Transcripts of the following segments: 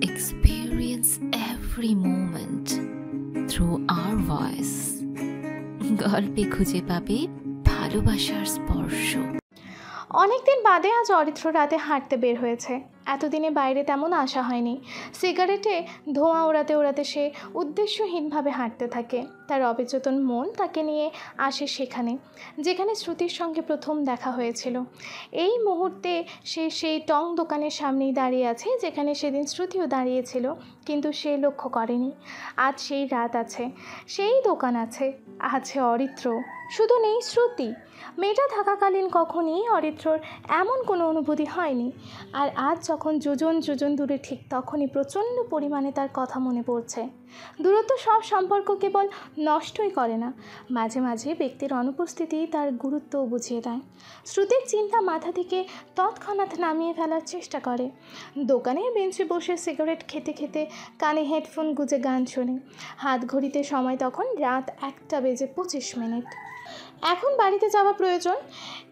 experience every moment through our voice. গল্পে খুঁজে পাবে ভালোবাসার স্পর্শ। অনেকদিন বাদে আজ অরিত্র রাতে হাঁটতে বের হয়েছে। এতদিনে বাইরে তেমন আসা হয়নি। সিগারেটে ধোঁয়া ওড়াতে ওড়াতে সে উদ্দেশ্যহীনভাবে হাঁটতে থাকে। তার অবচেতন মন তাকে নিয়ে আসে সেখানে, যেখানে শ্রুতির সঙ্গে প্রথম দেখা হয়েছিল। এই মুহূর্তে সে সেই টং দোকানের সামনেই দাঁড়িয়ে আছে, যেখানে সেদিন শ্রুতিও দাঁড়িয়েছিল, কিন্তু সে লক্ষ্য করেনি। আজ সেই রাত আছে, সেই দোকান আছে, আছে অরিত্র, শুধু নেই শ্রুতি। মেয়েটা থাকাকালীন কখনই অরিত্রর এমন কোনো অনুভূতি হয়নি। আর আজ যখন যোজন যোজন দূরে, ঠিক তখনই প্রচণ্ড পরিমাণে তার কথা মনে পড়ছে। দূরত্ব সব সম্পর্ক কেবল নষ্টই করে না, মাঝে মাঝে ব্যক্তির অনুপস্থিতি তার গুরুত্বও বুঝিয়ে দেয়। শ্রুতির চিন্তা মাথা থেকে তৎক্ষণাৎ নামিয়ে ফেলার চেষ্টা করে। দোকানের বেঞ্চে বসে সিগারেট খেতে খেতে কানে হেডফোন গুঁজে গান শোনে। হাত ঘড়িতে সময় তখন রাত 1:25। এখন বাড়িতে যাওয়া প্রয়োজন।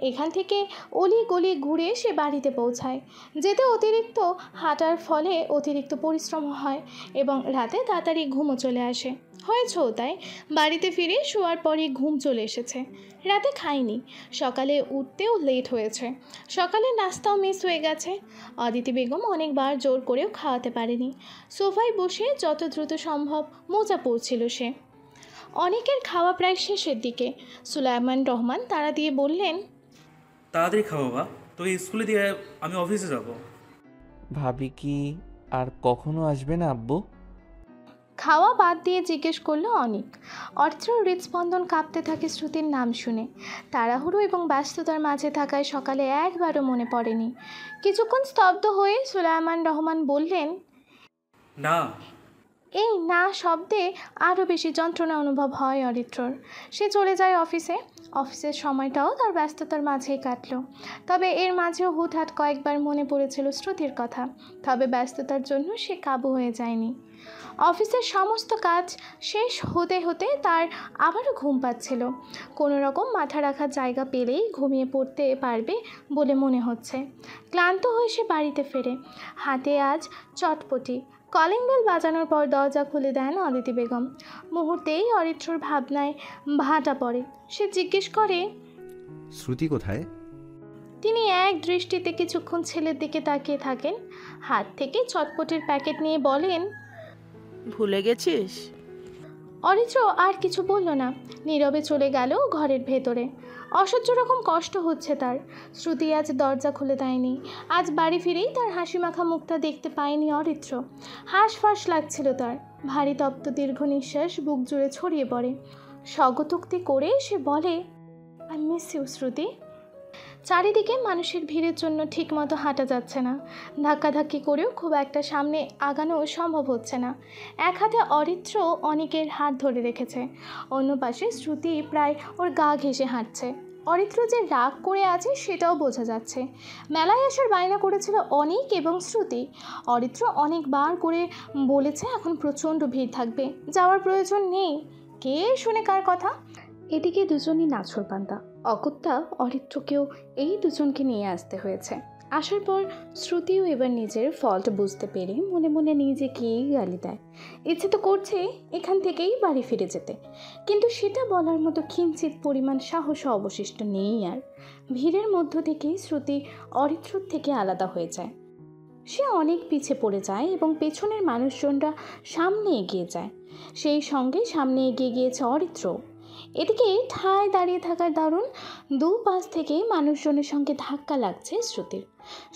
এখান থেকে অলি গলি ঘুরে সে বাড়িতে পৌঁছায়। যেতে অতিরিক্ত হাঁটার ফলে অতিরিক্ত পরিশ্রম হয় এবং রাতে তাড়াতাড়ি ঘুমও চলে আসে। হয়েছেও তাই, বাড়িতে ফিরে শোয়ার পরই ঘুম চলে এসেছে। রাতে খায়নি, সকালে উঠতেও লেট হয়েছে, সকালে নাস্তাও মিস হয়ে গেছে। অদিতি বেগম অনেকবার জোর করেও খাওয়াতে পারেনি। সোফায় বসে যত দ্রুত সম্ভব মোজা পড়ছিল সে। অনেকের খাওয়া প্রায় শেষের দিকে। সুলাইমান রহমান তাড়া দিয়ে বললেন, তাড়াতাড়ি খাবো বা, তোকে স্কুলে দিয়ে আমি অফিসে যাব। ভাবি কি আর কখনো আসবে না আব্বু? খাওয়া বাদ দিয়ে জিজ্ঞেস করলো অনিক। অর্থ্র হৃদস্পন্দন কাঁপতে থাকে শ্রুতির নাম শুনে। তাড়াহুড়ো এবং ব্যস্ততার মাঝে থাকায় সকালে একবারও মনে পড়েনি। কিছুক্ষণ স্তব্ধ হয়ে সুলাইমান রহমান বললেন, না। এই না শব্দে আরও বেশি যন্ত্রণা অনুভব হয় অরিত্রর। সে চলে যায় অফিসে। অফিসের সময়টাও তার ব্যস্ততার মাঝেই কাটলো। তবে এর মাঝেও হুটহাট কয়েকবার মনে পড়েছিল শ্রুতির কথা। তবে ব্যস্ততার জন্য সে কাবু হয়ে যায়নি। অফিসের সমস্ত কাজ শেষ হতে হতে তার আবারও ঘুম পাচ্ছিল। কোনো রকম মাথা রাখার জায়গা পেলেই ঘুমিয়ে পড়তে পারবে বলে মনে হচ্ছে। ক্লান্ত হয়ে সে বাড়িতে ফেরে। হাতে আজ চটপটি। কলিং বেল বাজানোর পর দরজা খুলে দেন অদিতি বেগম। মুহূর্তেই অরিত্রর ভাবনায় ভাটা পড়ে। সে জিজ্ঞেস করে, শ্রুতি কোথায়? তিনি এক দৃষ্টিতে কিছুক্ষণ ছেলের দিকে তাকিয়ে থাকেন, হাত থেকে চটপটির প্যাকেট নিয়ে বলেন, ভুলে গেছিস? অরিত্র আর কিছু বলল না, নীরবে চলে গেল ঘরের ভেতরে। অসহ্য রকম কষ্ট হচ্ছে তার। শ্রুতি আজ দরজা খুলে দেয়নি। আজ বাড়ি ফিরেই তার হাসি মাখা মুখটা দেখতে পায়নি অরিত্র। হাঁসফাঁস লাগছিল তার। ভারী তপ্ত দীর্ঘ নিঃশ্বাস বুক জুড়ে ছড়িয়ে পড়ে। স্বগতোক্তি করে সে বলে, আই মিস ইউ শ্রুতি। চারিদিকে মানুষের ভিড়ের জন্য ঠিকমতো হাঁটা যাচ্ছে না। ধাক্কাধাক্কি করেও খুব একটা সামনে আগানো সম্ভব হচ্ছে না। এক হাতে অরিত্র অনিকের হাত ধরে রেখেছে, অন্য পাশে শ্রুতি প্রায় ওর গা ঘেঁষে হাঁটছে। অরিত্র যে রাগ করে আছে সেটাও বোঝা যাচ্ছে। মেলায় আসার বায়না করেছিল অনিক এবং শ্রুতি। অরিত্র অনেকবার করে বলেছে এখন প্রচণ্ড ভিড় থাকবে, যাওয়ার প্রয়োজন নেই। কে শুনে কার কথা? এদিকে দুজনই নাছোড়বান্দা। অগত্যা অরিত্রকেও এই দুজনকে নিয়ে আসতে হয়েছে। আসার পর শ্রুতিও এবার নিজের ফল্ট বুঝতে পেরে মনে মনে নিজেকেই গালি দেয়। ইচ্ছে তো করছে এখান থেকেই বাড়ি ফিরে যেতে, কিন্তু সেটা বলার মতো কিঞ্চিত পরিমাণ সাহসও অবশিষ্ট নেই আর। ভিড়ের মধ্য থেকে শ্রুতি অরিত্রর থেকে আলাদা হয়ে যায়। সে অনেক পিছে পড়ে যায় এবং পেছনের মানুষজনরা সামনে এগিয়ে যায়। সেই সঙ্গে সামনে এগিয়ে গিয়েছে অরিত্র। এদিকে ঠায় দাঁড়িয়ে থাকার দারুণ দুপাশ থেকে মানুষজনের সঙ্গে ধাক্কা লাগছে শ্রুতির।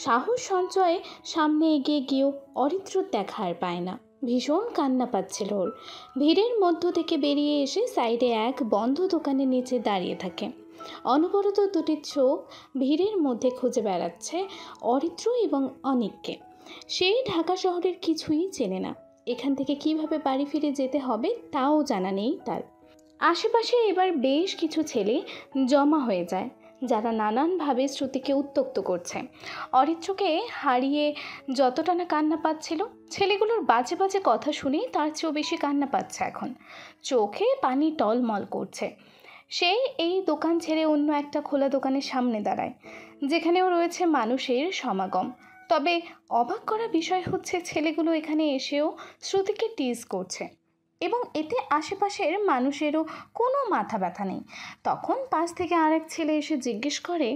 সাহস সঞ্চয়ে সামনে এগিয়ে গিয়েও অরিত্রর দেখা আর পায় না। ভীষণ কান্না পাচ্ছিল ওর। ভিড়ের মধ্য থেকে বেরিয়ে এসে সাইডে এক বন্ধ দোকানের নিচে দাঁড়িয়ে থাকে। অনবরত দুটি চোখ ভিড়ের মধ্যে খুঁজে বেড়াচ্ছে অরিত্র এবং অনিককে। সেই ঢাকা শহরের কিছুই চেনে না। এখান থেকে কিভাবে বাড়ি ফিরে যেতে হবে তাও জানা নেই তার। আশেপাশে এবার বেশ কিছু ছেলে জমা হয়ে যায়, যারা নানানভাবে শ্রুতিকে উত্ত্যক্ত করছে। অরিত্রকে হারিয়ে যতটা না কান্না পাচ্ছিল, ছেলেগুলোর বাজে বাজে কথা শুনে তার চেয়েও বেশি কান্না পাচ্ছে এখন। চোখে পানি টলমল করছে। সে এই দোকান ছেড়ে অন্য একটা খোলা দোকানের সামনে দাঁড়ায়, যেখানেও রয়েছে মানুষের সমাগম। তবে অবাক করা বিষয় হচ্ছে ছেলেগুলো এখানে এসেও শ্রুতিকে টিজ করছে এবং এতে আশেপাশের মানুষেরও কোনো মাথা ব্যথা নেই। তখন পাশ থেকে আরেক ছেলে এসে জিজ্ঞেস করে।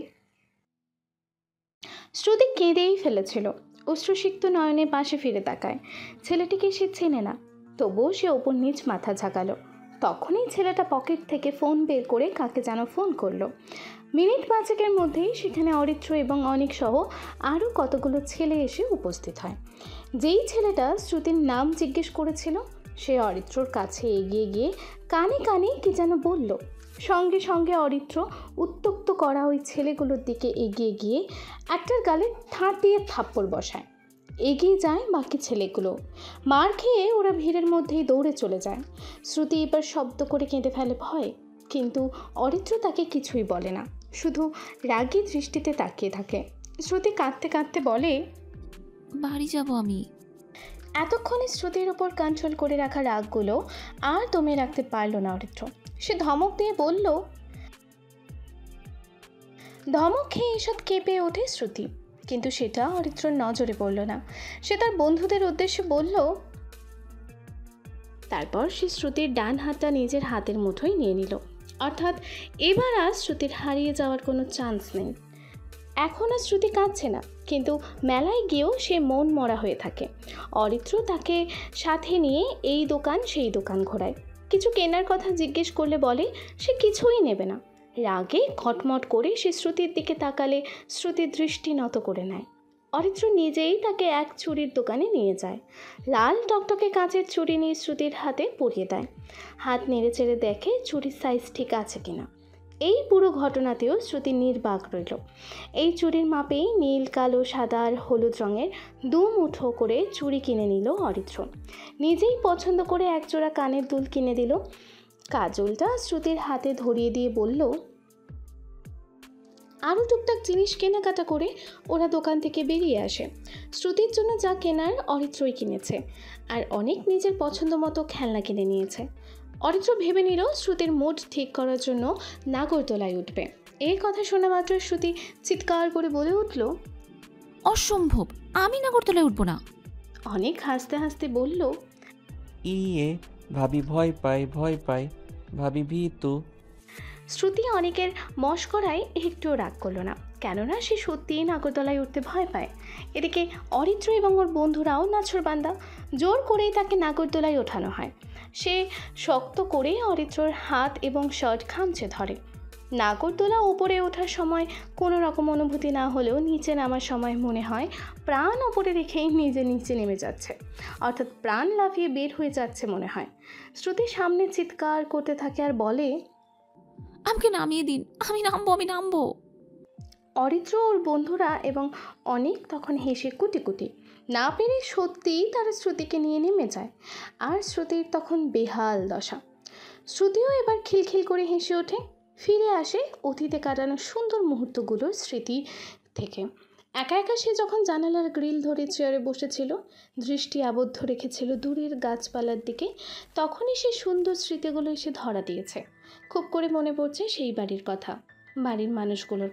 শ্রুতি কেঁদেই ফেলেছিল, অশ্রুসিক্ত নয়নে পাশে ফিরে তাকায়। ছেলেটিকে সে চেনে না, তবুও সে ওপর নিচ মাথা ঝাঁকালো। তখনই ছেলেটা পকেট থেকে ফোন বের করে কাকে যেন ফোন করলো। মিনিট পাঁচেকের মধ্যেই সেখানে অরিত্র এবং অনিক সহ আরও কতগুলো ছেলে এসে উপস্থিত হয়। যেই ছেলেটা শ্রুতির নাম জিজ্ঞেস করেছিল সে অরিত্রর কাছে এগিয়ে গিয়ে কানে কানে কি যেন বলল। সঙ্গে সঙ্গে অরিত্র উত্ত্যক্ত করা ওই ছেলেগুলোর দিকে এগিয়ে গিয়ে একটার গালে ঠাঁট দিয়ে থাপ্পড় বসায়। এগিয়ে যায় বাকি ছেলেগুলো। মার খেয়ে ওরা ভিড়ের মধ্যেই দৌড়ে চলে যায়। শ্রুতি এবার শব্দ করে কেঁদে ফেলে ভয়ে, কিন্তু অরিত্র তাকে কিছুই বলে না, শুধু রাগী দৃষ্টিতে তাকিয়ে থাকে। শ্রুতি কাঁদতে কাঁদতে বলে, বাড়ি যাব আমি। এতক্ষণে শ্রুতির ওপর কন্ট্রোল করে রাখা রাগগুলো আর দমে রাখতে পারল না অরিত্র। সে ধমক দিয়ে বলল। ধমক খেয়ে এসব কেঁপে ওঠে শ্রুতি, কিন্তু সেটা অরিত্রর নজরে পড়ল না। সে তার বন্ধুদের উদ্দেশ্যে বলল। তারপর সে শ্রুতির ডান হাতটা নিজের হাতের মুঠোয় নিয়ে নিল, অর্থাৎ এবার আর শ্রুতির হারিয়ে যাওয়ার কোনো চান্স নেই। এখন আর শ্রুতি কাঁদছে না, কিন্তু মেলায় গিয়েও সে মন মরা হয়ে থাকে। অরিত্র তাকে সাথে নিয়ে এই দোকান সেই দোকান ঘোরায়। কিছু কেনার কথা জিজ্ঞেস করলে বলে সে কিছুই নেবে না। রাগে খটমট করে সে শ্রুতির দিকে তাকালে শ্রুতির দৃষ্টি নত করে নেয়। অরিত্র নিজেই তাকে এক চুড়ির দোকানে নিয়ে যায়। লাল টকটকে কাঁচের চুড়ি নিয়ে শ্রুতির হাতে পরিয়ে দেয়। হাত নেড়ে চেড়ে দেখে চুড়ির সাইজ ঠিক আছে কিনা। এই পুরো ঘটনাতেও শ্রুতি নির্বাক রইল। এই চুড়ির মাপেই নীল, কালো, সাদা আর হলুদ রঙের দু মুঠো করে চুড়ি কিনে নিল অরিত্র। নিজেই পছন্দ করে একজোড়া কানের দুল কিনে দিল। কাজলটা শ্রুতির হাতে ধরিয়ে দিয়ে বলল। আরও টুকটাক জিনিস কেনাকাটা করে ওরা দোকান থেকে বেরিয়ে আসে। শ্রুতির জন্য যা কেনার অরিত্রই কিনেছে, আর অনেক নিজের পছন্দ মতো খেলনা কিনে নিয়েছে। অরিত্র ভেবে নিল শ্রুতির মুড ঠিক করার জন্য নাগরদোলায় উঠবে। এই কথা শোনা মাত্র শ্রুতি চিৎকার করে বলে উঠল, অসম্ভব, আমি নাগরদোলায় উঠবো না। অনেক হাসতে হাসতে বলল, ইয়ে ভাবি ভয় পায় ভয় পায়, ভাবি ভীতু। শ্রুতি অনেকের মশকরায় একটুও রাগ করলো না, কেননা সে সত্যিই নাগরদোলায় উঠতে ভয় পায়। এদিকে অরিত্র এবং ওর বন্ধুরাও নাছোড়বান্দা, জোর করেই তাকে নাগরদোলায় ওঠানো হয়। সে শক্ত করে অরিত্রর হাত এবং শার্ট খামচে ধরে। নাগরদোলা ওপরে ওঠার সময় কোনো রকম অনুভূতি না হলেও নিচে নামার সময় মনে হয় প্রাণ ওপরে রেখেই নিজে নিচে নেমে যাচ্ছে, অর্থাৎ প্রাণ লাফিয়ে বের হয়ে যাচ্ছে মনে হয়। শ্রুতি সামনে চিৎকার করতে থাকে আর বলে, আমাকে নামিয়ে দিন, আমি নামবো। অরিত্র, ওর বন্ধুরা এবং অনেক তখন হেসে কুটি কুটি। না পেরে সত্যিই তারা শ্রুতিকে নিয়ে নেমে যায়, আর শ্রুতির তখন বেহাল দশা। শ্রুতিও এবার খিলখিল করে হেসে ওঠে, ফিরে আসে অতীতে কাটানো সুন্দর মুহূর্তগুলোর স্মৃতি থেকে। একা একা সে যখন জানালার গ্রিল ধরে চেয়ারে বসেছিল, দৃষ্টি আবদ্ধ রেখেছিল দূরের গাছপালার দিকে, তখনই সে সুন্দর স্মৃতিগুলো এসে ধরা দিয়েছে। খুব করে মনে পড়ছে সেই বাড়ির কথা, বাড়ির মানুষগুলোর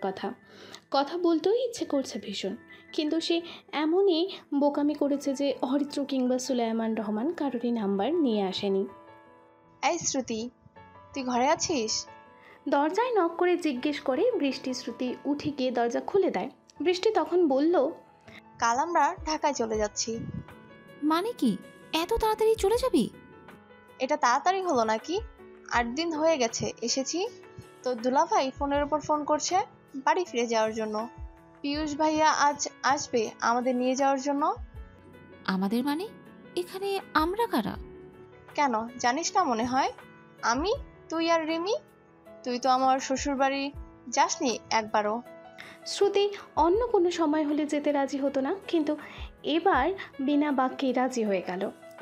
কথা বলতেও ইচ্ছে করছে ভীষণ, কিন্তু সে এমনই বোকামি করেছে যে অরিত্র কিংবা সুলাইমান রহমান কারোরই নাম্বার নিয়ে আসেনি। এই শ্রুতি, তুই ঘরে আছিস? দরজায় নক করে জিজ্ঞেস করে বৃষ্টি। শ্রুতি উঠে গিয়ে দরজা খুলে দেয়। বৃষ্টি তখন বলল, কাল আমরা ঢাকায় চলে যাচ্ছি। মানে কি, এত তাড়াতাড়ি চলে যাবি? এটা তাড়াতাড়ি হলো নাকি? 8 দিন হয়ে গেছে এসেছি। তো দুলাভাই ফোনের উপর ফোন করছে বাড়ি ফিরে যাওয়ার জন্য। পিয়ুষ ভাইয়া আজ আসবে আমাদের নিয়ে যাওয়ার জন্য। আমাদের মানে? এখানে আমরা কারা? কেন জানিস না মনে হয়? আমি, তুই আর রিমি। তুই তো আমার শ্বশুর বাড়ি যাসনি একবারও। শ্রুতি অন্য কোনো সময় হলে যেতে রাজি হতো না, কিন্তু এবার বিনা বাক্যে রাজি হয়ে গেল।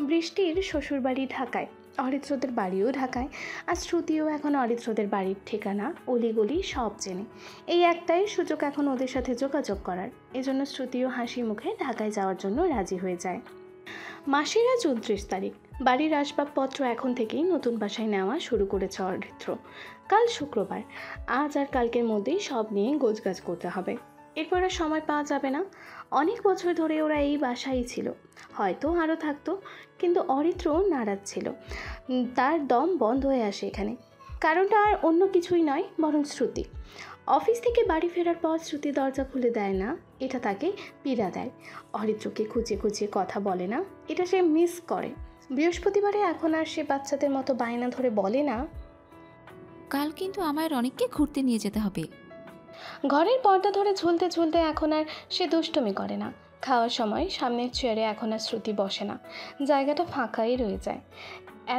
বৃষ্টির শ্বশুরবাড়ি ঢাকায়, অরিত্রদের বাড়িও ঢাকায়, আর শ্রুতিও এখন অরিত্রদের বাড়ির ঠিকানা অলিগলি সব চেনে। এই একটাই সুযোগ এখন ওদের সাথে যোগাযোগ করার। এজন্য শ্রুতিও হাসি মুখে ঢাকায় যাওয়ার জন্য রাজি হয়ে যায়। মাসের আজ 29 তারিখ। বাড়ির আসবাবপত্র এখন থেকেই নতুন বাসায় নেওয়া শুরু করেছে অরিত্র। কাল শুক্রবার, আজ আর কালকের মধ্যেই সব নিয়ে গোছগাছ করতে হবে। এরপর আর সময় পাওয়া যাবে না। অনেক বছর ধরে ওরা এই বাসায় ছিল, হয়তো আরও থাকতো, কিন্তু অরিত্র নারাজ ছিল। তার দম বন্ধ হয়ে আসে এখানে। কারণটা আর অন্য কিছুই নয়, বরং শ্রুতি। অফিস থেকে বাড়ি ফেরার পর শ্রুতি দরজা খুলে দেয় না, এটা তাকে পীড়া দেয়। অরিত্রকে খুঁজে খুঁজে কথা বলে না, এটা সে মিস করে। বৃহস্পতিবারে এখন আর সে বাচ্চাদের মতো বায়না ধরে বলে না, কাল কিন্তু আমায় অনেককে ঘুরতে নিয়ে যেতে হবে। ঘরের পর্দা ধরে ঝুলতে ঝুলতে এখন আর সে দুষ্টুমি করে না। খাওয়ার সময় সামনের চেয়ারে এখন আর শ্রুতি বসে না, জায়গাটা ফাঁকাই রয়ে যায়।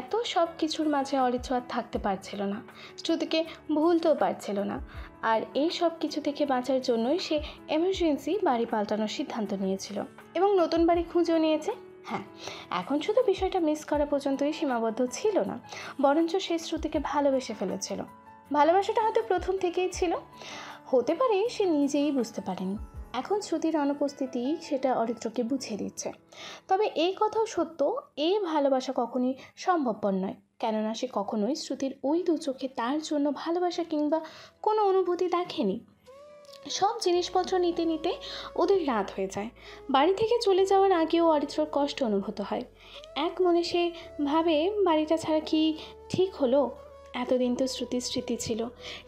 এত সব কিছুর মাঝে অরিত্র আর থাকতে পারছিল না, শ্রুতিকে ভুলতেও পারছিল না। আর এই সব কিছু থেকে বাঁচার জন্যই সে এমার্জেন্সি বাড়ি পাল্টানোর সিদ্ধান্ত নিয়েছিল এবং নতুন বাড়ি খুঁজেও নিয়েছে। হ্যাঁ, এখন শুধু বিষয়টা মিস করা পর্যন্তই সীমাবদ্ধ ছিল না, বরঞ্চ সে শ্রুতিকে ভালোবেসে ফেলেছিল। ভালোবাসাটা হয়তো প্রথম থেকেই ছিল, হতে পারে সে নিজেই বুঝতে পারেনি। এখন শ্রুতির অনুপস্থিতি সেটা অরিত্রকে বুঝিয়ে দিচ্ছে। তবে এই কথাও সত্য, এই ভালোবাসা কখনোই সম্ভবপর নয়, কেননা সে কখনোই শ্রুতির ওই দু চোখে তার জন্য ভালোবাসা কিংবা কোনো অনুভূতি দেখেনি। সব জিনিসপত্র নিতে নিতে ওদের রাত হয়ে যায়। বাড়ি থেকে চলে যাওয়ার আগেও অরিত্রর কষ্ট অনুভূত হয়। এক মনে সে ভাবে, বাড়িটা ছাড়া কি ঠিক হলো? এতদিন তো শ্রুতির স্মৃতি ছিল,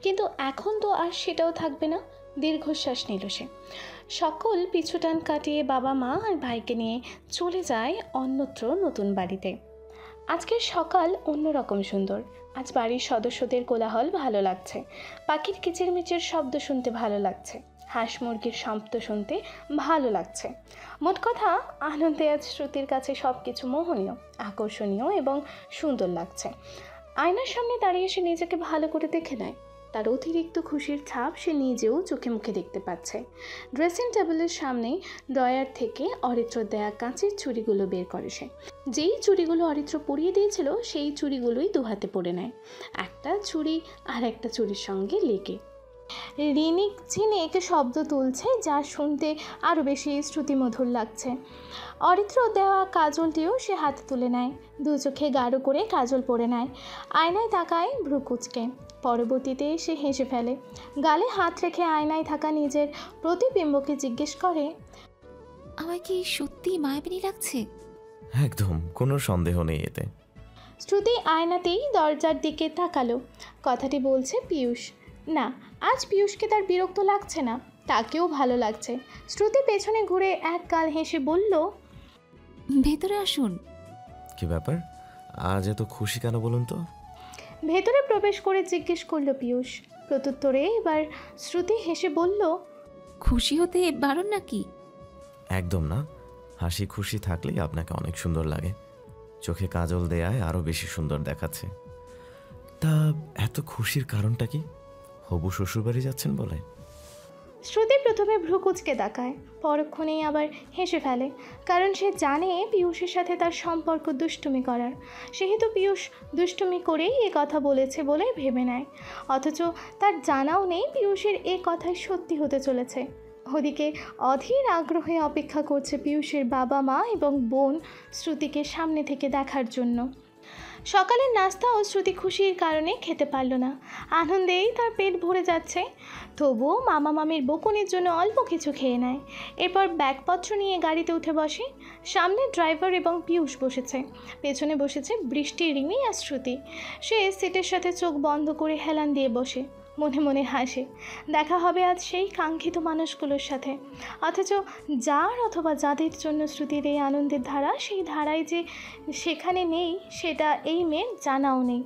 কিন্তু এখন তো আর সেটাও থাকবে না। দীর্ঘশ্বাস নিল সে। সকল পিছুটান কাটিয়ে বাবা মা আর ভাইকে নিয়ে চলে যায় অন্যত্র নতুন বাড়িতে। আজকের সকাল অন্যরকম সুন্দর। আজ বাড়ির সদস্যদের কোলাহল ভালো লাগছে, পাখির কিচিরমিচির শব্দ শুনতে ভালো লাগছে, হাঁস মুরগির শব্দ শুনতে ভালো লাগছে। মোট কথা, আনন্দে আজ শ্রুতির কাছে সব কিছু মোহনীয়, আকর্ষণীয় এবং সুন্দর লাগছে। আয়নার সামনে দাঁড়িয়ে সে নিজেকে ভালো করে দেখে নেয়। তার অতিরিক্ত খুশির ছাপ সে নিজেও চোখে মুখে দেখতে পাচ্ছে। ড্রেসিং টেবিলের সামনে ড্রয়ার থেকে অরিত্র দেয়া কাঁচের চুড়িগুলো বের করে সে। যেই চুড়িগুলো অরিত্র পরিয়ে দিয়েছিল সেই চুড়িগুলোই দুহাতে পরে নেয়, একটা চুড়ি আর একটা চুড়ির সঙ্গে লেগে। রিনিক ঝিনিক শব্দ তুলছে, যা শুনতে আরও বেশি শ্রুতিমধুর লাগছে। অরিত্র দেওয়া কাজলটিও সে হাতে তুলে নেয়, দু চোখে গাঢ় করে কাজল পরে নেয়। আয়নায় তাকায় ভ্রু কুঁচকে, পরবর্তীতে সে হেসে ফেলে। গালে হাত রেখে আয়নায় থাকা নিজের প্রতিবিম্বকে জিজ্ঞেস করে, আমায় কি সত্যি মায়াবিনী লাগছে? একদম, কোনো সন্দেহ নেই এতে। শ্রুতি আয়নাতেই দরজার দিকে তাকালো। কথাটি বলছে পিয়ুষ। না, আজ পিয়ুষকে তার বিরক্ত লাগছে না, তাকেও ভালো লাগছে। শ্রুতি পেছনে ঘুরে এক গাল হেসে বলল, ভেতরে আসুন। কি ব্যাপার, আজ এত খুশি কেন বলুন তো? ভেতরে প্রবেশ করে জিজ্ঞেস করলো পিয়ুষ। প্রত্যুত্তরে এবার শ্রুতি হেসে বলল, খুশি হতে বারণ নাকি? একদম না, হাসি খুশি থাকলেই আপনাকে অনেক সুন্দর লাগে। চোখে কাজল দেয়ায় আরও বেশি সুন্দর দেখাচ্ছে। তা এত খুশির কারণটা কি? হবু শ্বশুরবাড়ি যাচ্ছেন বলে? শ্রুতি প্রথমে ভ্রু কুঁচকে তাকায়, পরক্ষণেই আবার হেসে ফেলে, কারণ সে জানে পিয়ুষের সাথে তার সম্পর্ক দুষ্টুমি করার। সেহেতু পিয়ুষ দুষ্টুমি করেই এ কথা বলেছে বলে ভেবে নেয়, অথচ তার জানাও নেই পিয়ুষের এ কথাই সত্যি হতে চলেছে। ওদিকে অধীর আগ্রহে অপেক্ষা করছে পিয়ুষের বাবা মা এবং বোন শ্রুতিকে সামনে থেকে দেখার জন্য। সকালের নাস্তাও শ্রুতি খুশির কারণে খেতে পারল না, আনন্দেই তার পেট ভরে যাচ্ছে। তবুও মামা মামির বকুনির জন্য অল্প কিছু খেয়ে নেয়। এরপর ব্যাগপত্র নিয়ে গাড়িতে উঠে বসে। সামনে ড্রাইভার এবং পিয়ুষ বসেছে, পেছনে বসেছে বৃষ্টি, রিমি আর শ্রুতি। সে সিটের সাথে চোখ বন্ধ করে হেলান দিয়ে বসে, মনে মনে হাসে। দেখা হবে আজ সেই কাঙ্ক্ষিত মানুষগুলোর সাথে, অথচ যার অথবা যাদের জন্য শ্রুতির এই আনন্দের ধারা, সেই ধারায় যে সেখানে নেই সেটা এই মেয়ের জানাও নেই।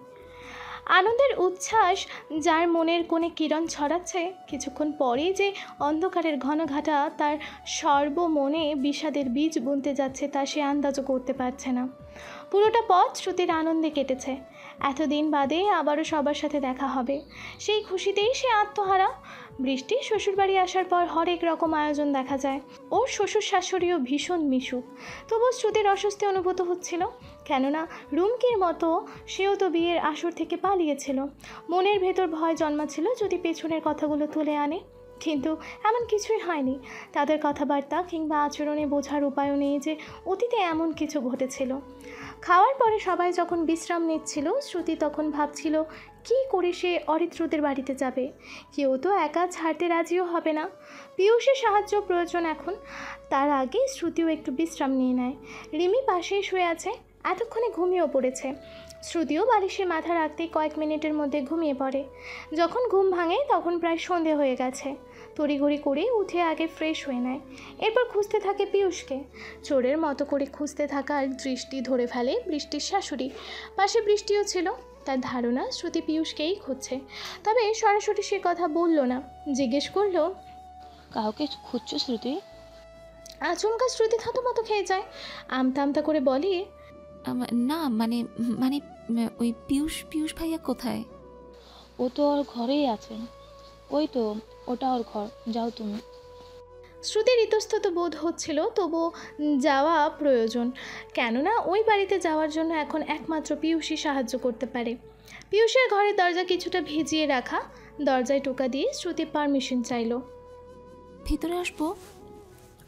আনন্দের উচ্ছ্বাস যার মনের কোণে কিরণ ছড়াচ্ছে, কিছুক্ষণ পরেই যে অন্ধকারের ঘনঘাটা তার সর্বমনে বিষাদের বীজ বুনতে যাচ্ছে তা সে আন্দাজও করতে পারছে না। পুরোটা পথ শ্রুতির আনন্দে কেটেছে। এতদিন বাদে আবারও সবার সাথে দেখা হবে, সেই খুশিতেই সে আত্মহারা। বৃষ্টি শ্বশুরবাড়ি আসার পর হরেক রকম আয়োজন দেখা যায়। ওর শ্বশুর শাশুড়িও ভীষণ মিশুক, তবু শ্রুতির অস্বস্তি অনুভূত হচ্ছিল, কেননা রুমকির মতো সেও তো বিয়ের আসর থেকে পালিয়েছিল। মনের ভেতর ভয় জন্মাচ্ছিল যদি পেছনের কথাগুলো তুলে আনে, কিন্তু এমন কিছুই হয়নি। তাদের কথাবার্তা কিংবা আচরণে বোঝার উপায়ও নেই যে অতীতে এমন কিছু ঘটেছিল। খাওয়ার পরে সবাই যখন বিশ্রাম নিচ্ছিল, শ্রুতি তখন ভাবছিল কী করে সে অরিত্রদের বাড়িতে যাবে? কেউ তো একা ছাড়তে রাজিও হবে না। পিয়ুষের সাহায্য প্রয়োজন এখন। তার আগে শ্রুতিও একটু বিশ্রাম নিয়ে নেয়। রিমি পাশেই শুয়ে আছে, এতক্ষণে ঘুমিয়েও পড়েছে। শ্রুতিও বালিশে মাথা রাখতেই কয়েক মিনিটের মধ্যে ঘুমিয়ে পড়ে। যখন ঘুম ভাঙে তখন প্রায় সন্ধে হয়ে গেছে। তড়িঘড়ি করে উঠে আগে ফ্রেশ হয়ে নেয়, এরপর খুঁজতে থাকে পিয়ুষকে। চোরের মতো করে খুঁজতে থাকার দৃষ্টি ধরে ফেলে বৃষ্টির শাশুড়ি। পাশে বৃষ্টিও ছিল। তার ধারণা শ্রুতি পিয়ুষকেই খুঁজছে, তবে সরাসরি সে কথা বলল না। জিজ্ঞেস করলো, কাউকে খুঁজছো শ্রুতি? আচমকা শ্রুতি থতমত খেয়ে যায়, আমতা আমতা করে বলে, না মানে মানে ওই পিয়ুষ ভাইয়া কোথায়? ও তো ওর ঘরেই আছে। ওই তো, ওটা ওর ঘর, যাও তুমি। শ্রুতির ইতস্তত বোধ হচ্ছিল, তবুও যাওয়া প্রয়োজন, কেননা ওই বাড়িতে যাওয়ার জন্য এখন একমাত্র পিয়ুষই সাহায্য করতে পারে। পিয়ুষের ঘরের দরজা কিছুটা ভিজিয়ে রাখা, দরজায় টোকা দিয়ে শ্রুতি পারমিশন চাইল। ভেতরে আসবো?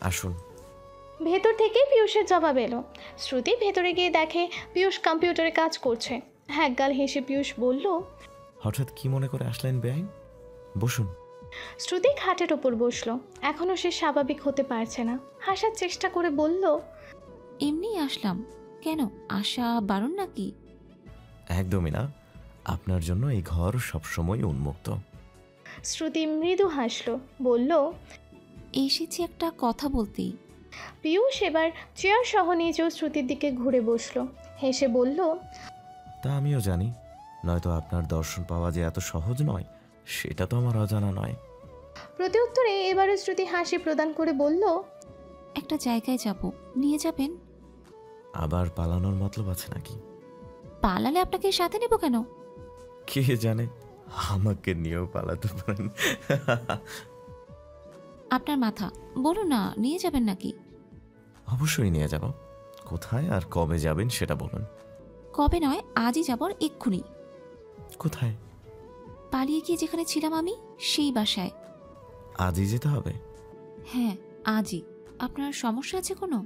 আসুন। ভেতর থেকে পিয়ুষের জবাব এলো। শ্রুতি ভেতরে গিয়ে দেখে পিয়ুষ কম্পিউটারে কাজ করছে। একগাল হেসে পিয়ুষ বলল, হঠাৎ কি মনে করে আসলেন বেআইন? বসুন। শ্রুতি খাটের ওপর বসলো। এখনও সে স্বাভাবিক হতে পারছে না। হাসার চেষ্টা করে বলল, এমনি আসলাম। কেন, আসা বারণ নাকি? একদমই না, আপনার জন্য এই ঘর সবসময় উন্মুক্ত। শ্রুতি মৃদু হাসলো, বলল, এসেছি একটা কথা বলতেই। পিয়ুষ এবার চেয়ার সহ নিজেও শ্রুতির দিকে ঘুরে বসলো। হেসে বলল, তা আমিও জানি, নয়তো আপনার দর্শন পাওয়া যে এত সহজ নয় সেটা তো আমার অজানা নয়। প্রত্যুত্তরে এবারে শ্রুতি হাসি প্রদান করে বলল, একটা জায়গায় যাব, নিয়ে যাবেন? আবার পালানোর মতলব আছে নাকি? পালালে আপনাকে সাথে নেব কেন? কে জানে, আমাকে নিয়েও পালাতে পারেন। আপনার মাথা, বলুন না, নিয়ে যাবেন নাকি? অবশ্যই নিয়ে যাব। কোথায় আর কবে যাবেন সেটা বলুন। কবে নয়, আজই যাবর, এক্ষুনি। কোথায়? পালিয়ে গিয়ে যেখানে ছিলাম আমি, সেই বাসায়। আজই যেতে হবে? হ্যাঁ, আজই। আপনার সমস্যা আছে কোনো?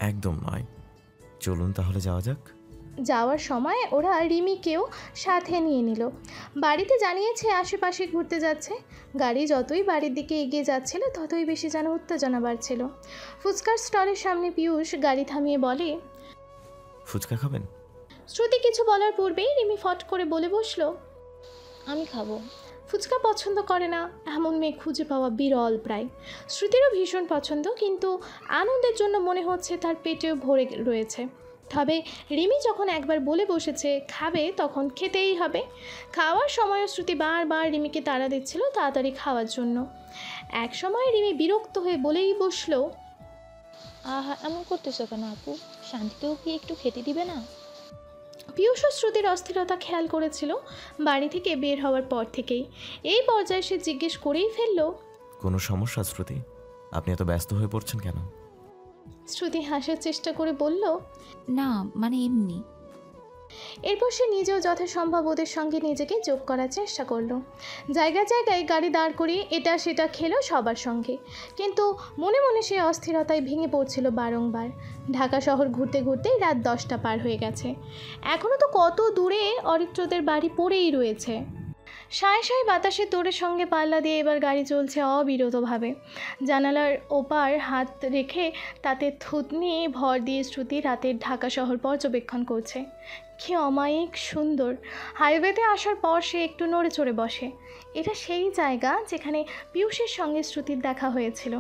একদম নয়, চলুন তাহলে যাওয়া যাক। যাওয়ার সময় ওরা রিমিকেও সাথে নিয়ে নিল। বাড়িতে জানিয়েছে আশেপাশে ঘুরতে যাচ্ছে। গাড়ি যতই বাড়ির দিকে এগিয়ে যাচ্ছিল ততই বেশি যেন উত্তেজনা বাড়ছিল। ফুচকার স্টলের সামনে পিয়ুষ গাড়ি থামিয়ে বলে, ফুচকা খাবেন? শ্রুতি কিছু বলার পূর্বেই রিমি ফট করে বলে বসলো, আমি খাবো। ফুচকা পছন্দ করে না এমন মেয়ে খুঁজে পাওয়া বিরল প্রায়। শ্রুতিরও ভীষণ পছন্দ, কিন্তু আনন্দের জন্য মনে হচ্ছে তার পেটেও ভরে রয়েছে। তবে রিমি যখন একবার বলে বসেছে খাবে, তখন খেতেই হবে। খাওয়ার সময়ও শ্রুতি বারবার রিমিকে তাড়া দিচ্ছিল তাড়াতাড়ি খাওয়ার জন্য। এক সময় রিমি বিরক্ত হয়ে বলেই বসলো, আহা, এমন করতেছো কেন আপু? শান্তিতেও কি একটু খেতে দিবে না? পিয়ুষ ও শ্রুতির অস্থিরতা খেয়াল করেছিল বাড়ি থেকে বের হওয়ার পর থেকেই। এই পর্যায়ে সে জিজ্ঞেস করেই ফেলল, কোনো সমস্যা শ্রুতি? আপনি এত ব্যস্ত হয়ে পড়ছেন কেন? শ্রুতি হাসার চেষ্টা করে বলল, না মানে এমনি। এরপর সে নিজেও যথাসম্ভব ওদের সঙ্গে নিজেকে যোগ করার চেষ্টা করলো। জায়গায় জায়গায় গাড়ি দাঁড় করিয়ে এটা সেটা খেলো সবার সঙ্গে, কিন্তু মনে মনে সে অস্থিরতায় ভেঙে পড়ছিল বারংবার। ঢাকা শহর ঘুরতে ঘুরতে রাত 10টা পার হয়ে গেছে। এখনও তো কত দূরে অরিত্রদের বাড়ি পড়েই রয়েছে। সাঁয় সাঁয় বাতাসের দৌড়ের সঙ্গে পাল্লা দিয়ে এবার গাড়ি চলছে অবিরতভাবে। জানালার ওপার হাত রেখে তাতে থুতনি ভর দিয়ে শ্রুতি রাতের ঢাকা শহর পর্যবেক্ষণ করছে। কি অমায়িক সুন্দর। হাইওয়েতে আসার পর সে একটু নড়ে চড়ে বসে। এটা সেই জায়গা যেখানে পিয়ুষের সঙ্গে শ্রুতির দেখা হয়েছিল।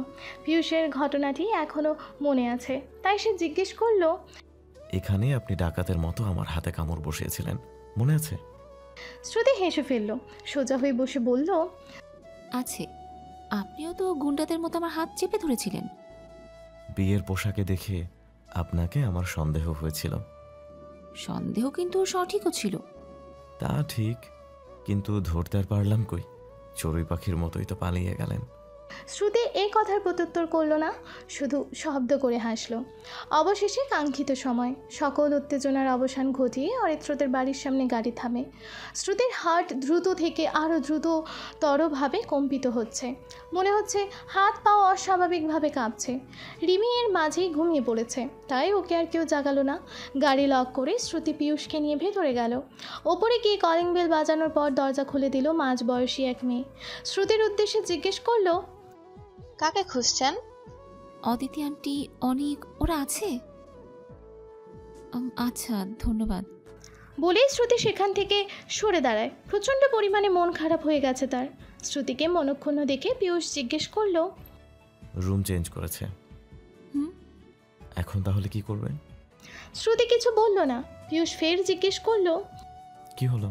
পিয়ুষের ঘটনাটি এখনও মনে আছে, তাই সে জিজ্ঞেস করলো, এখানে আপনি ডাকাতের মতো আমার হাতে কামড় বসিয়েছিলেন, মনে আছে? শ্রুতি হেসে ফেলল, সোজা হয়ে বসে বলল, আছে। আপনিও তো গুন্ডাদের মতো আমার হাত চেপে ধরেছিলেন। বিয়ের পোশাকে দেখে আপনাকে আমার সন্দেহ হয়েছিল। সন্দেহ কিন্তু সঠিকও ছিল। তা ঠিক, কিন্তু ধরতে আর পারলাম কই? চড়ুই পাখির মতোই তো পালিয়ে গেলেন। শ্রুতি এই কথার প্রত্যুত্তর করল না, শুধু শব্দ করে হাসলো। অবশেষে কাঙ্ক্ষিত সময়, সকল উত্তেজনার অবসান ঘটিয়ে অরিত্রদের বাড়ির সামনে গাড়ি থামে। শ্রুতির হার্ট দ্রুত থেকে আরও দ্রুততরভাবে কম্পিত হচ্ছে, মনে হচ্ছে হাত পাও অস্বাভাবিকভাবে কাঁপছে। রিমি এর মাঝেই ঘুমিয়ে পড়েছে, তাই ওকে আর কেউ জাগালো না। গাড়ি লক করে শ্রুতি পিয়ুষকে নিয়ে ভেতরে গেল। ওপরে গিয়ে কলিং বেল বাজানোর পর দরজা খুলে দিল মাঝবয়সী এক মেয়ে। শ্রুতির উদ্দেশ্যে জিজ্ঞেস করলো, কাকে খুঁজছেন? অদিতি আন্টি, অনেক, ওরা আছে? আচ্ছা, ধন্যবাদ। বলেই শ্রুতি সেখান থেকে সরে দাঁড়ায়। প্রচণ্ড পরিমাণে মন খারাপ হয়ে গেছে তার। শ্রুতিকে মনক্ষুণ্ণ দেখে পিয়ুষ জিজ্ঞেস করলো, রুম চেঞ্জ করেছে। হুম। এখন তাহলে কি করবেন? শ্রুতি কিছু বলল না। পিয়ুষ ফের জিজ্ঞেস করলো, কি হলো?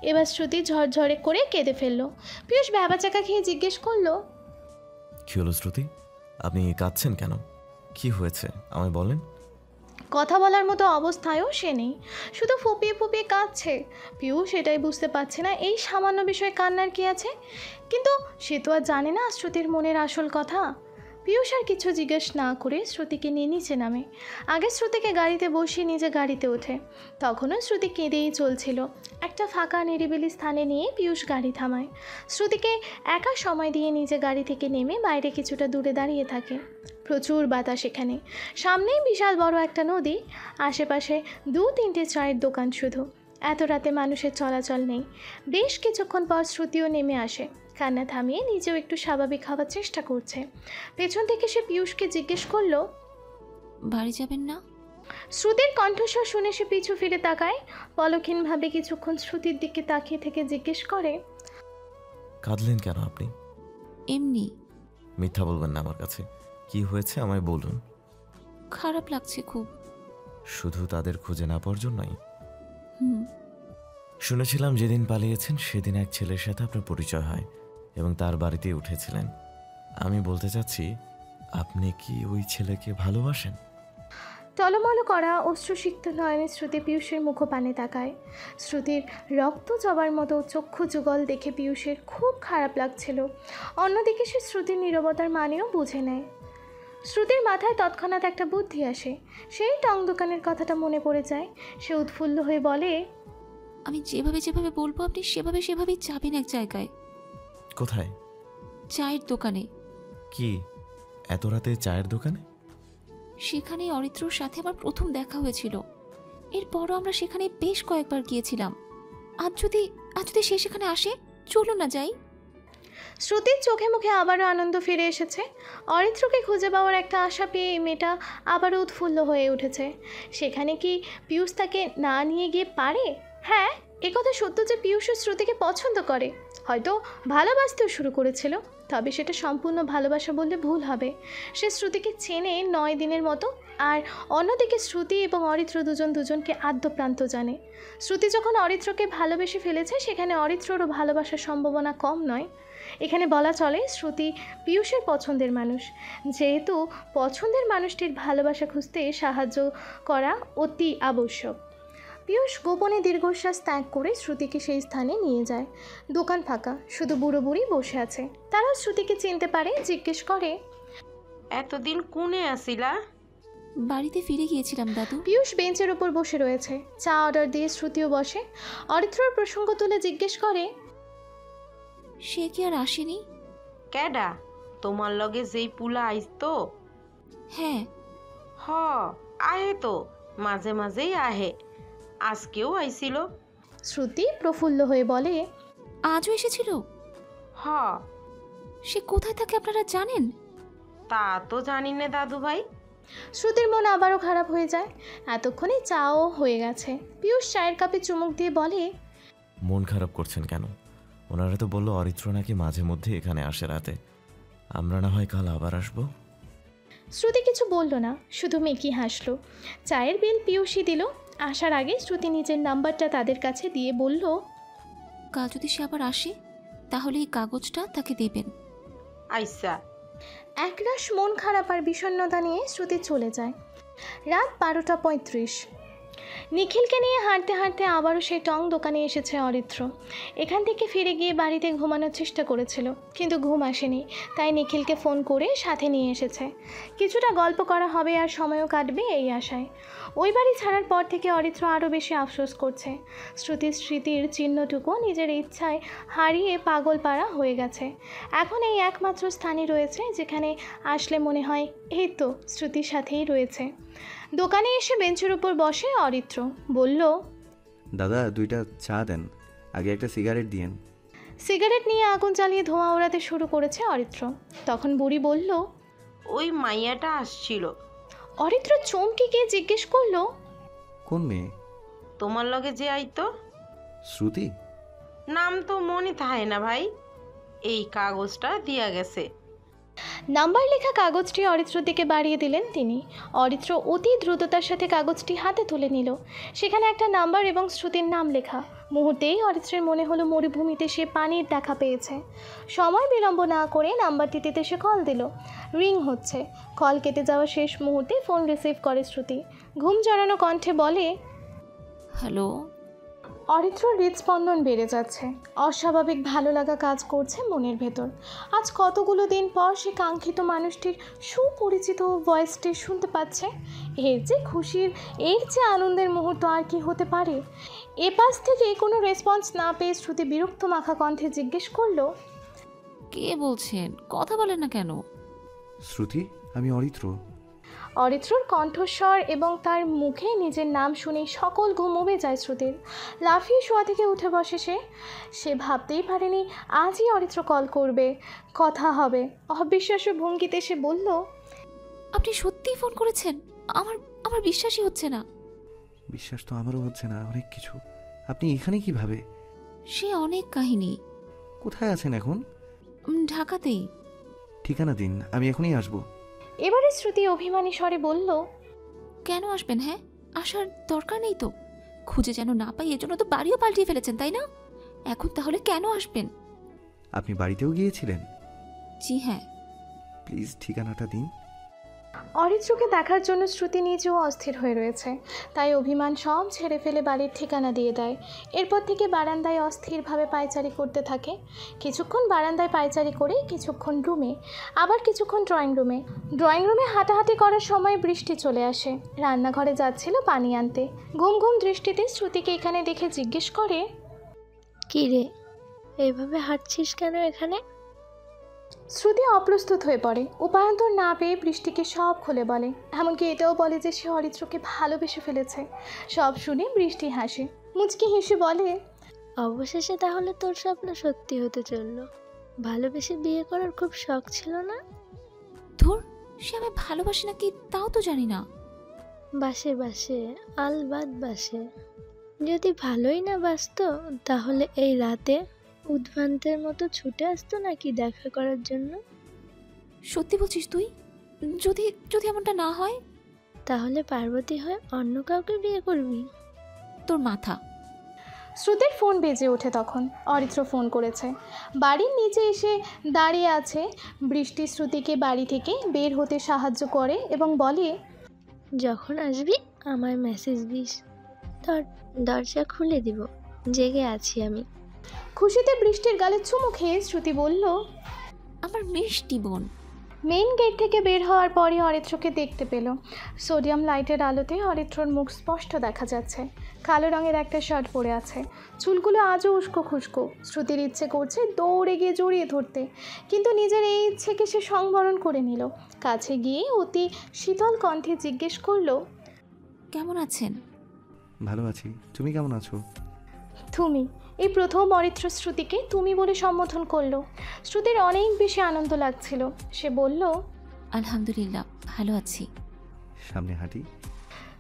এবার শ্রুতি ঝরঝরে করে কেঁদে ফেললো। পিয়ুষ ভ্যাবাচাকা খেয়ে জিজ্ঞেস করলো, কি হলো শ্রুতি, আপনি কাঁদছেন কেন? কি হয়েছে আমায় বলেন। কথা বলার মতো অবস্থায়ও সে নেই, শুধু ফুপিয়ে ফুপিয়ে কাঁদছে। পিয়ুষ এটাই বুঝতে পারছে না এই সামান্য বিষয়ে কান্নার কি আছে, কিন্তু সে তো আর জানে না শ্রুতির মনের আসল কথা। পিয়ুষ আর কিছু জিজ্ঞেস না করে শ্রুতিকে নিয়ে নিচে নামে। আগে শ্রুতিকে গাড়িতে বসিয়ে নিজে গাড়িতে ওঠে, তখনও শ্রুতি কেঁদেই চলছিল। একটা ফাঁকা নিরিবিলি স্থানে নিয়ে পিয়ুষ গাড়ি থামায়। শ্রুতিকে একা সময় দিয়ে নিজে গাড়ি থেকে নেমে বাইরে কিছুটা দূরে দাঁড়িয়ে থাকে। প্রচুর বাতাস এখানে, সামনেই বিশাল বড় একটা নদী, আশেপাশে 2-3টে চায়ের দোকান শুধু। এত রাতে মানুষের চলাচল নেই। বেশ কিছুক্ষণ পর শ্রুতিও নেমে আসে, কান্না থামিয়ে নিজেও একটু স্বাভাবিক হওয়ার চেষ্টা করছে। পেছন থেকে সে পিয়ুষকে জিজ্ঞেস করলো, বাড়ি যাবেন না? শ্রুতির কণ্ঠস্বর শুনে সে পিছু ফিরে তাকায়। পলক্ষীনভাবে কিছুক্ষণ শ্রুতির দিকে তাকিয়ে থেকে জিজ্ঞেস করে, কাঁদলেন কেন আপনি? এমনি। মিথ্যা বলবেন না আমার কাছে, কি হয়েছে আমায় বলুন। খারাপ লাগছে খুব। শুধু তাদের খুঁজে না পাওয়ার জন্যই? হুম। শুনেছিলাম যেদিন পালিয়েছেন সেদিন এক ছেলের সাথে আপনার পরিচয় হয় এবং তার বাড়িতেই উঠেছিলেন। আমি বলতে চাচ্ছি, আপনি কি ওই ছেলেকে ভালোবাসেন? টলমল করা অশ্রুসিক্ত নয়নে শ্রুতি পিয়ুষের মুখপানে তাকায়। শ্রুতির রক্ত জবার মতো চক্ষু যুগল দেখে পিয়ুষের খুব খারাপ লাগছিল। অন্যদিকে সে শ্রুতির নীরবতার মানেও বুঝে নেয়। শ্রুতির মাথায় তৎক্ষণাৎ একটা বুদ্ধি আসে। সেই টং দোকানের কথাটা মনে পড়ে যায়। সে উৎফুল্ল হয়ে বলে, আমি যেভাবে যেভাবে বলবো আপনি সেভাবে সেভাবেই যাবেন এক জায়গায়। কোথায়? চায়ের দোকানে। কি এত রাতে চায়ের দোকানে? সেখানে অরিত্রর সাথে আমার প্রথম দেখা হয়েছিল। এরপরও আমরা সেখানে বেশ কয়েকবার গিয়েছিলাম। আজ যদি সে সেখানে আসে, চলো না যাই। শ্রুতির চোখে মুখে আবারও আনন্দ ফিরে এসেছে। অরিত্রকে খুঁজে পাওয়ার একটা আশা পেয়ে এই মেয়েটা আবারও উৎফুল্ল হয়ে উঠেছে। সেখানে কি পিয়ুষ তাকে না নিয়ে গিয়ে পারে? হ্যাঁ, একথা সত্য যে পিয়ুষ শ্রুতিকে পছন্দ করে, হয়তো ভালোবাসতেও শুরু করেছিল। তবে সেটা সম্পূর্ণ ভালোবাসা বললে ভুল হবে। সে শ্রুতিকে চেনে 9 দিনের মতো, আর অন্যদিকে শ্রুতি এবং অরিত্র দুজনকে আদ্যপ্রান্ত জানে। শ্রুতি যখন অরিত্রকে ভালোবেসে ফেলেছে, সেখানে অরিত্ররও ভালোবাসার সম্ভাবনা কম নয়। এখানে বলা চলে শ্রুতি পিয়ুষের পছন্দের মানুষ। যেহেতু পছন্দের মানুষটির ভালোবাসা খুঁজতে সাহায্য করা অতি আবশ্যক। পিয়ুষ গোপনে দীর্ঘশ্বাস ত্যাগ করে শ্রুতিকে সেই স্থানে নিয়ে যায়। দোকান ফাঁকা, শুধু বুড়ো বুড়ি বসে আছে। তারাও শ্রুতিকে চিনতে পারে, জিজ্ঞেস করে, এতদিন কোনে আসিলা? বাড়িতে ফিরে গিয়েছিলাম দাদু। পিয়ুষ বেঞ্চের ওপর বসে রয়েছে, চা অর্ডার দিয়ে শ্রুতিও বসে। অরিত্রর প্রসঙ্গ তুলে জিজ্ঞেস করে, সে কি আর আসেনি? কেডা? তোমার লগে যেই পুলা আইতো? হ্যাঁ। হ, আহে তো, মাঝে মাঝেই আহে। আজকেও আইছিল। শ্রুতি প্রফুল্ল হয়ে বলে, আজও এসেছিল? হ। সে কোথায় থাকে আপনারা জানেন? তা তো জানি না দাদু ভাই। শ্রুতির মন আবারও খারাপ হয়ে যায়। এতক্ষণে চাও হয়ে গেছে। পিয়ুষ চায়ের কাপে চুমুক দিয়ে বলে, মন খারাপ করছেন কেন? ওনারা তো বললো অরিত্র নাকি মাঝে মধ্যে এখানে আসে রাতে। আমরা না হয় কাল আবার আসবো। শ্রুতি কিছু বলল না, শুধু মেকি হাসলো। চায়ের বিল পিয়ুষই দিল। আসার আগে শ্রুতি নিজের নাম্বারটা তাদের কাছে দিয়ে বলল, কাল যদি সে আবার আসে তাহলে এই কাগজটা তাকে দেবেন। আইসা। একরাশ মন খারাপ আর বিষণ্ণতা নিয়ে শ্রুতি চলে যায়। রাত 12টা 35। নিখিলকে নিয়ে হাঁটতে হাঁটতে আবারও সেই টং দোকানে এসেছে অরিত্র। এখান থেকে ফিরে গিয়ে বাড়িতে ঘুমানোর চেষ্টা করেছিল, কিন্তু ঘুম আসেনি। তাই নিখিলকে ফোন করে সাথে নিয়ে এসেছে। কিছুটা গল্প করা হবে আর সময়ও কাটবে এই আশায়। ওই বাড়ি ছাড়ার পর থেকে অরিত্র আরও বেশি আফসোস করছে। শ্রুতির স্মৃতির চিহ্নটুকু নিজের ইচ্ছায় হারিয়ে পাগলপাড়া হয়ে গেছে। এখন এই একমাত্র স্থানই রয়েছে যেখানে আসলে মনে হয় এই তো শ্রুতির সাথেই রয়েছে। দোকানে এসে বেঞ্চের উপর বসে অরিত্র, বলল, দাদা 2টা চা দেন, আগে একটা সিগারেট দিয়েন। সিগারেট নিয়ে আগুন জ্বালিয়ে ধোঁয়া ওড়াতে শুরু করেছে অরিত্র। তখন বুড়ি বলল, ওই মাইয়াটা আসছিল। অরিত্র চমকে গিয়ে জিজ্ঞেস করলো, কোন মেয়ে? তোমার লগে যে আইতো। শ্রুতি? নাম তো মনে থাকে না ভাই, এই কাগজটা দিয়া গেছে। নাম্বার লেখা কাগজটি অরিত্রর দিকে বাড়িয়ে দিলেন তিনি। অরিত্র অতি দ্রুততার সাথে কাগজটি হাতে তুলে নিল। সেখানে একটা নাম্বার এবং শ্রুতির নাম লেখা। মুহূর্তেই অরিত্রের মনে হলো মরুভূমিতে সে পানির দেখা পেয়েছে। সময় বিলম্ব না করে নাম্বারটিতে সে কল দিল। রিং হচ্ছে। কল কেটে যাওয়া শেষ মুহূর্তে ফোন রিসিভ করে শ্রুতি। ঘুম জড়ানো কণ্ঠে বলে, হ্যালো। অরিত্রর হৃদস্পন্দন বেড়ে যাচ্ছে। অস্বাভাবিক ভালো লাগা কাজ করছে মনের ভেতর। আজ কতগুলো দিন পর সে কাঙ্ক্ষিত মানুষটির সুপরিচিত ভয়েসটি শুনতে পাচ্ছে। এর যে খুশির, এর যে আনন্দের মুহূর্ত আর কি হতে পারে। এপাশ থেকে কোনো রেসপন্স না পেয়ে শ্রুতি বিরক্ত মাখা কণ্ঠে জিজ্ঞেস করলো, কে বলছেন? কথা বলেন না কেন? শ্রুতি, আমি অরিত্র। অরিত্রর কণ্ঠস্বর এবং তার মুখে নিজের নাম শুনেই সকল ঘুম উবে যায় শ্রুতির। লাফিয়ে শোয়া থেকে উঠে বসে সে ভাবতেই পারেনি আজই অরিত্র কল করবে, কথা হবে। অবিশ্বাস্য ভঙ্গিতে সে বলল, আপনি সত্যিই ফোন করেছেন? আমার আমার বিশ্বাসই হচ্ছে না। বিশ্বাস তো আমারও হচ্ছে না, অনেক কিছু। আপনি এখানে কিভাবে? সে অনেক কাহিনী। কোথায় আছেন এখন? ঢাকাতেই। ঠিকানা দিন, আমি এখনই আসবো। এবারে শ্রুতি অভিমানী স্বরে বলল, কেন আসবেন? হ্যাঁ, আসার দরকার নেই তো। খুঁজে যেন না পাই এজন্য তো বাড়িও পাল্টিয়ে ফেলেছেন, তাই না? এখন তাহলে কেন আসবেন? আপনি বাড়িতেও গিয়েছিলেন? জি হ্যাঁ। প্লিজ ঠিকানাটা দিন। অরিত্রকে দেখার জন্য শ্রুতি নিজেও অস্থির হয়ে রয়েছে। তাই অভিমান সব ছেড়ে ফেলে বাড়ির ঠিকানা দিয়ে দেয়। এরপর থেকে বারান্দায় অস্থিরভাবে পায়চারি করতে থাকে। কিছুক্ষণ বারান্দায় পায়চারি করে, কিছুক্ষণ রুমে, আবার কিছুক্ষণ ড্রয়িং রুমে হাঁটাহাঁটি করার সময় বৃষ্টি চলে আসে। রান্নাঘরে যাচ্ছিল পানি আনতে। ঘুম ঘুম দৃষ্টিতে শ্রুতিকে এখানে দেখে জিজ্ঞেস করে, কি রে, এইভাবে হাঁটছিস কেন এখানে? শ্রুতি অপ্রস্তুত হয়ে পড়ে। উপায়ন্তর না পেয়ে বৃষ্টিকে সব খুলে বলে। এমনকি এটাও বলে যে সে অরিত্রকে ভালোবেসে ফেলেছে। সব শুনে বৃষ্টি হাসে। মুচকি হেসে বলে, অবশেষে তাহলে তোর স্বপ্ন সত্যি হতে চললো। ভালোবেসে বিয়ে করার খুব শখ ছিল না? ধুর, সে আমি ভালোবাসি নাকি তাও তো জানি না। বাসে বাসে, আলবাত বাসে। যদি ভালোই না বাসতো তাহলে এই রাতে উদ্ভ্রান্তের মতো ছুটে আসতো নাকি দেখা করার জন্য? সত্যি বলছিস তুই? যদি যদি এমনটা না হয়, তাহলে পার্বতী হয়ে অন্য কাউকে বিয়ে করবি? তোর মাথা। শ্রুতির ফোন বেজে ওঠে। তখন অরিত্র ফোন করেছে। বাড়ির নিচে এসে দাঁড়িয়ে আছে বৃষ্টি। শ্রুতিকে বাড়ি থেকে বের হতে সাহায্য করে এবং বলে, যখন আসবি আমায় মেসেজ দিস, দরজা খুলে দিব, জেগে আছি আমি। খুশিতে বৃষ্টির গালে চুমু খেয়ে শ্রুতি বলল, আমার মিষ্টি বোন। মেইন গেট থেকে বের হওয়ার পরই অরিত্রকে দেখতে পেল। সোডিয়াম লাইটের আলোতে অরিত্রর মুখ স্পষ্ট দেখা যাচ্ছে। কালো রঙের একটা শার্ট পরে আছে। চুলগুলো আজও উস্কো খুস্কো। শ্রুতির ইচ্ছে করছে দৌড়ে গিয়ে জড়িয়ে ধরতে, কিন্তু নিজের এই ইচ্ছেকে সে সংবরণ করে নিল। কাছে গিয়ে অতি শীতল কণ্ঠে জিজ্ঞেস করলো, কেমন আছেন? ভালো আছি, তুমি কেমন আছো? তুমি। এই প্রথম অরিত্র শ্রুতিকে তুমি বলে সম্বোধন করলো। শ্রুতির অনেক বেশি আনন্দ লাগছিল। সে বলল, আলহামদুলিল্লাহ, ভালো আছি। সামনে হাঁটি।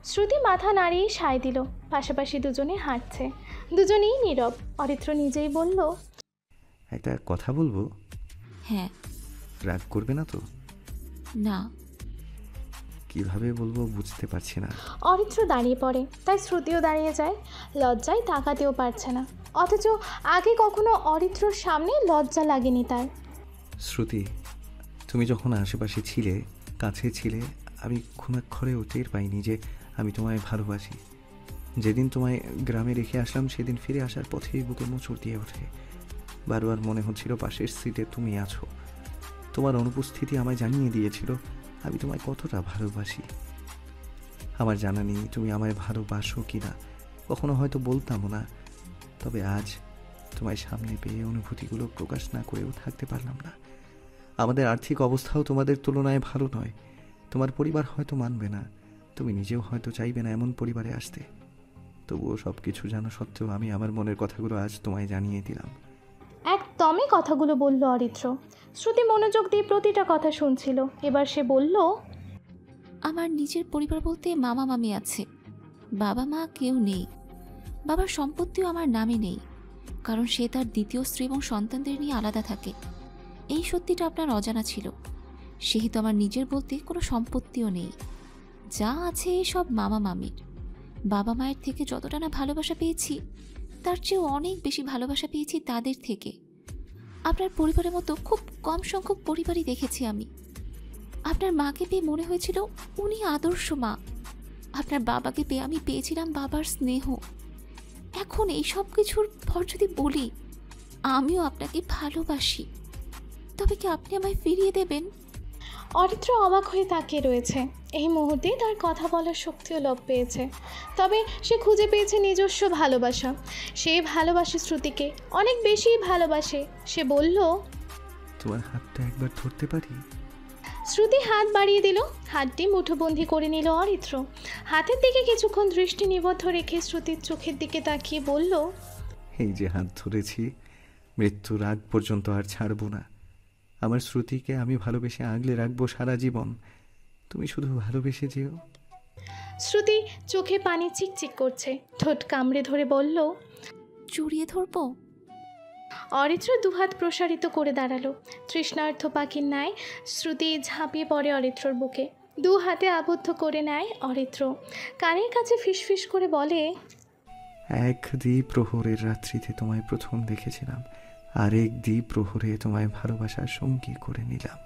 শ্রুতি মাথা নাড়িয়ে সায় দিল। পাশাপাশি দুজনে হাঁটছে। দুজনেই নীরব। অরিত্র নিজেই বলল, একটা কথা বলবো? হ্যাঁ। রাগ করবে না তো? না। কিভাবে বলবো বুঝতে পারছি না। অরিত্র দাঁড়িয়ে পড়ে। তাই শ্রুতিও দাঁড়িয়ে যায়। লজ্জায় তাকাতেও পারছে না। অথচ আগে কখনো অরিত্রর সামনে লজ্জা লাগেনি তার। শ্রুতি, তুমি যখন আশেপাশে ছিলে, কাছে ছিলে, আমি ঘুমাক্ষরেও টের পাইনি যে আমি তোমায় ভালোবাসি। যেদিন তোমায় গ্রামে রেখে আসলাম সেদিন ফিরে আসার পথেই বুকে মোচড় দিয়ে ওঠে। বারবার মনে হচ্ছিল পাশের সিটে তুমি আছো। তোমার অনুপস্থিতি আমায় জানিয়ে দিয়েছিল আমি তোমায় কতটা ভালোবাসি। আমার জানা নেই তুমি আমায় ভালোবাসো কি না, কখনো হয়তো বলতামও না। তবে আজ তোমায় সামনে পেয়ে অনুভূতিগুলো প্রকাশ না করেও থাকতে পারলাম না। আমাদের আর্থিক অবস্থাও তোমাদের তুলনায় ভালো নয়। তোমার পরিবার হয়তো মানবে না, তুমি নিজেও হয়তো চাইবে না এমন পরিবারে আসতে। তবুও সব কিছু জানা সত্ত্বেও আমি আমার মনের কথাগুলো আজ তোমায় জানিয়ে দিলাম। একদমই কথাগুলো বলল অরিত্র। শ্রুতি মনোযোগ দিয়ে প্রতিটা কথা শুনছিল। এবার সে বলল, আমার নিজের পরিবার বলতে মামা মামি আছে, বাবা মা কেউ নেই। বাবার সম্পত্তিও আমার নামে নেই, কারণ সে তার দ্বিতীয় স্ত্রী এবং সন্তানদের নিয়ে আলাদা থাকে। এই সত্যিটা আপনার অজানা ছিল। সেহেতু আমার নিজের বলতে কোনো সম্পত্তিও নেই। যা আছে সব মামা মামির। বাবা মায়ের থেকে যতটা না ভালোবাসা পেয়েছি, তার চেয়েও অনেক বেশি ভালোবাসা পেয়েছি তাদের থেকে। আপনার পরিবারের মতো খুব কম সংখ্যক পরিবারই দেখেছি আমি। আপনার মাকে পেয়ে মনে হয়েছিল উনি আদর্শ মা। আপনার বাবাকে পেয়ে আমি পেয়েছিলাম বাবার স্নেহ। এখন এই সব কিছুর পর যদি বলি আমিও আপনাকে ভালোবাসি, তবে কি আপনি আমায় ফিরিয়ে দেবেন? অরিত্র অবাক হয়ে তাকিয়ে রয়েছে। এই মুহূর্তে তার কথা বলার শক্তিও লোপ পেয়েছে। তবে সে খুঁজে পেয়েছে নিজস্ব ভালোবাসা। সে ভালোবাসে শ্রুতিকে, অনেক বেশি ভালোবাসে। সে বলল, তোমার হাতটা একবার ধরতে পারি? শ্রুতি হাত বাড়িয়ে দিল। হাতটি মুঠোবন্দি করে নিল অরিত্র। হাতের দিকে কিছুক্ষণ দৃষ্টি নিবদ্ধ রেখে শ্রুতির চোখের দিকে তাকিয়ে বলল, এই যে হাত ধরেছি, মৃত্যুর আগ পর্যন্ত আর ছাড়বো না। আমার শ্রুতিকে আমি ভালোবেসে আগলে রাখবো সারা জীবন। তুমি শুধু ভালোবেসে যেও। শ্রুতি চোখে পানি চিকচিক করছে, ঠোঁট কামড়ে ধরে বলল, জড়িয়ে ধরবো? অরিত্র দুহাত প্রসারিত করে দাঁড়ালো। তৃষ্ণার্থ পাখির ন্যায় শ্রুতি ঝাঁপিয়ে পড়ে অরিত্রর বুকে। দু হাতে আবদ্ধ করে নেয় অরিত্র। কানের কাছে ফিসফিস করে বলে, এক দ্বীপ প্রহরের রাত্রিতে তোমায় প্রথম দেখেছিলাম, আরেক দ্বীপ প্রহরে তোমায় ভালোবাসার সঙ্গী করে নিলাম।